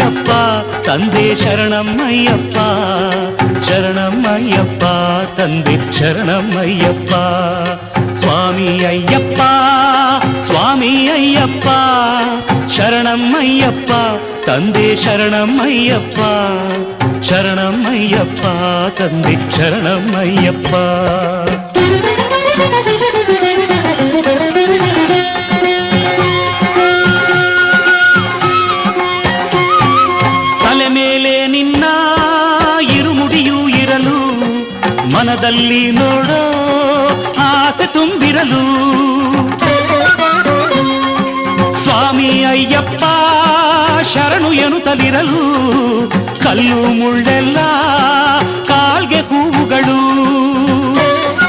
ಶರಣಮಯ್ಯಪ್ಪ ತಂದೆ ಶರಣಮಯ್ಯಪ್ಪ ಶರಣಮಯ್ಯಪ್ಪ ತಂದೆ ಶರಣಮಯ್ಯಪ್ಪ ಸ್ವಾಮಿ ಅಯ್ಯಪ್ಪ ಸ್ವಾಮಿ ಅಯ್ಯಪ್ಪ ಶರಣಮಯ್ಯಪ್ಪ ತಂದೆ ಶರಣಮಯ್ಯಪ್ಪ ಶರಣಮಯ್ಯಪ್ಪ ತಂದೆ ಶರಣಮಯ್ಯಪ್ಪ ತಲೆ ಮೇಲೆ ನಿನ್ನ ಇರುಮುಡಿಯೂ ಇರಲು ಮನದಲ್ಲಿ ನೋಡೋ ಆಸೆ ತುಂಬಿರಲು ಸ್ವಾಮಿ ಅಯ್ಯಪ್ಪ ಶರಣು ಎನ್ನುತ್ತಲಿರಲು ಕಲ್ಲು ಮುಳ್ಳೆಲ್ಲ ಕಾಲ್ಗೆ ಹೂವುಗಳು